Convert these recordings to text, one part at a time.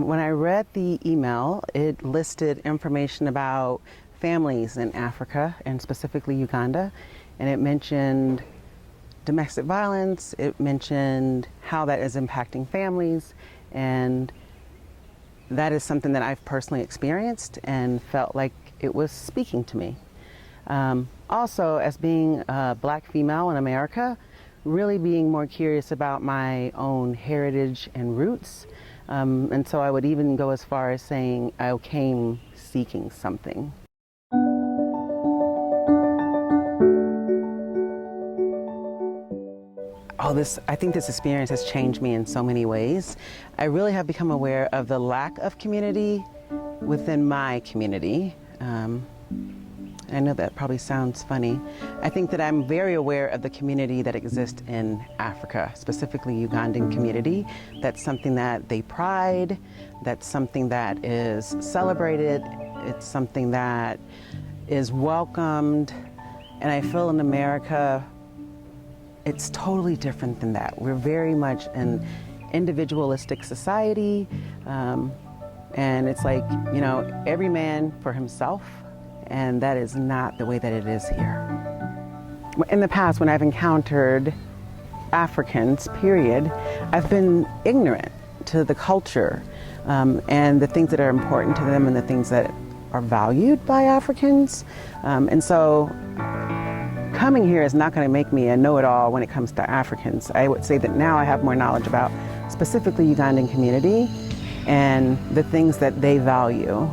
when I read the email, it listed information about families in Africa and specifically Uganda, and it mentioned domestic violence, it mentioned how that is impacting families, and that is something that I've personally experienced and felt like it was speaking to me. Also, as being a Black female in America, really being more curious about my own heritage and roots. And so I would even go as far as saying I came seeking something. I think this experience has changed me in so many ways. I really have become aware of the lack of community within my community. I know that probably sounds funny. I think that I'm very aware of the community that exists in Africa, specifically Ugandan community. That's something that they pride, that's something that is celebrated, it's something that is welcomed. And I feel in America, it's totally different than that. We're very much an individualistic society, and it's like, you know, every man for himself, and that is not the way that it is here. In the past, when I've encountered Africans, period, I've been ignorant to the culture and the things that are important to them and the things that are valued by Africans. And so coming here is not going to make me a know-it-all when it comes to Africans. I would say that now I have more knowledge about specifically Ugandan community and the things that they value.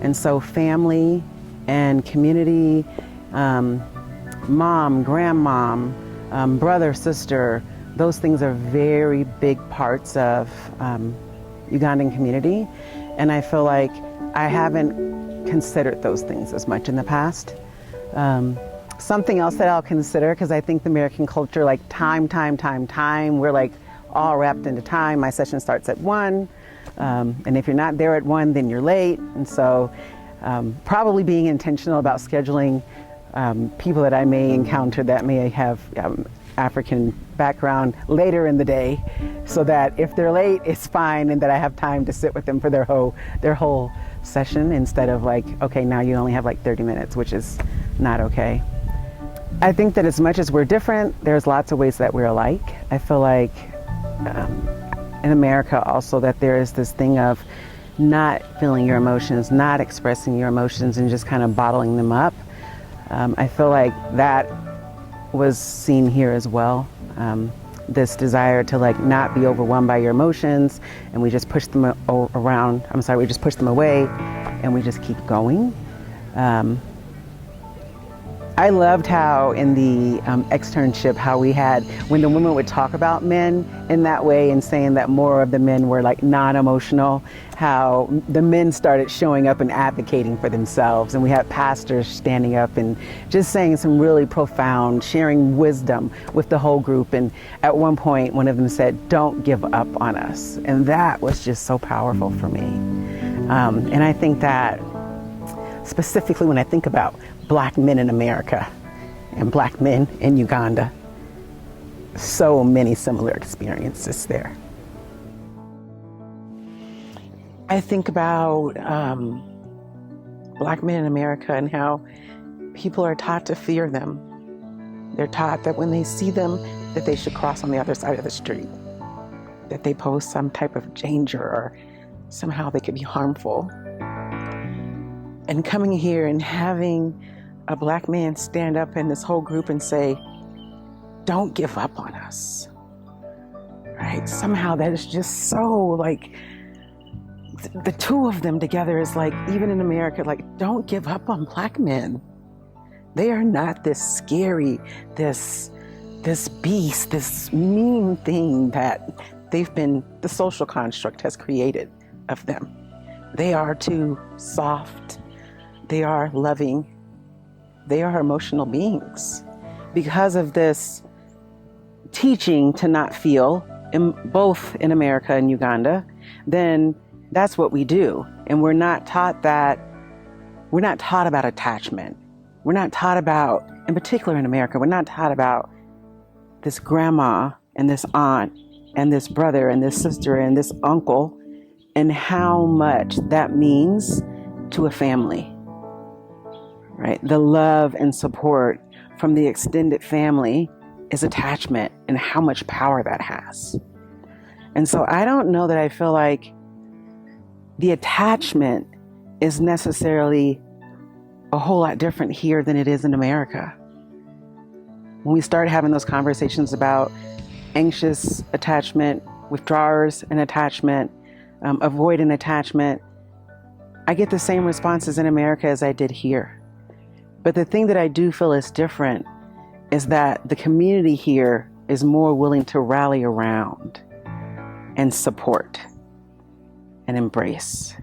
And so family and community, mom, grandmom, brother, sister, those things are very big parts of Ugandan community. And I feel like I haven't considered those things as much in the past. Something else that I'll consider, because I think the American culture, like time, we're like all wrapped into time. My session starts at 1, and if you're not there at 1, then you're late. And so probably being intentional about scheduling people that I may encounter that may have African background later in the day, so that if they're late, it's fine, and that I have time to sit with them for their whole session, instead of like, okay, now you only have like 30 minutes, which is not okay. I think that as much as we're different, there's lots of ways that we're alike. I feel like in America also that there is this thing of not feeling your emotions, not expressing your emotions, and just kind of bottling them up. I feel like that was seen here as well. This desire to like not be overwhelmed by your emotions, and we just push them we just push them away, and we just keep going. I loved how in the externship, how we had, when the women would talk about men in that way and saying that more of the men were like non-emotional, how the men started showing up and advocating for themselves. And we had pastors standing up and just saying some really profound, sharing wisdom with the whole group. And at one point, one of them said, "Don't give up on us." And that was just so powerful for me. And I think that specifically when I think about Black men in America and Black men in Uganda, so many similar experiences there. I think about Black men in America and how people are taught to fear them. They're taught that when they see them, that they should cross on the other side of the street, that they pose some type of danger or somehow they could be harmful. And coming here and having a Black man stand up in this whole group and say, "Don't give up on us," right? Somehow that is just so like, the two of them together is like, even in America, like, don't give up on Black men. They are not this scary, this beast, this mean thing that the social construct has created of them. They are too soft. They are loving. They are emotional beings. Because of this teaching to not feel, both in America and Uganda, then that's what we do. And we're not taught about attachment. We're not taught about, in particular in America, we're not taught about this grandma and this aunt and this brother and this sister and this uncle and how much that means to a family, right? The love and support from the extended family is attachment, and how much power that has. And so I don't know that I feel like the attachment is necessarily a whole lot different here than it is in America. When we start having those conversations about anxious attachment, withdrawers and attachment, avoidant attachment, I get the same responses in America as I did here. But the thing that I do feel is different is that the community here is more willing to rally around and support and embrace.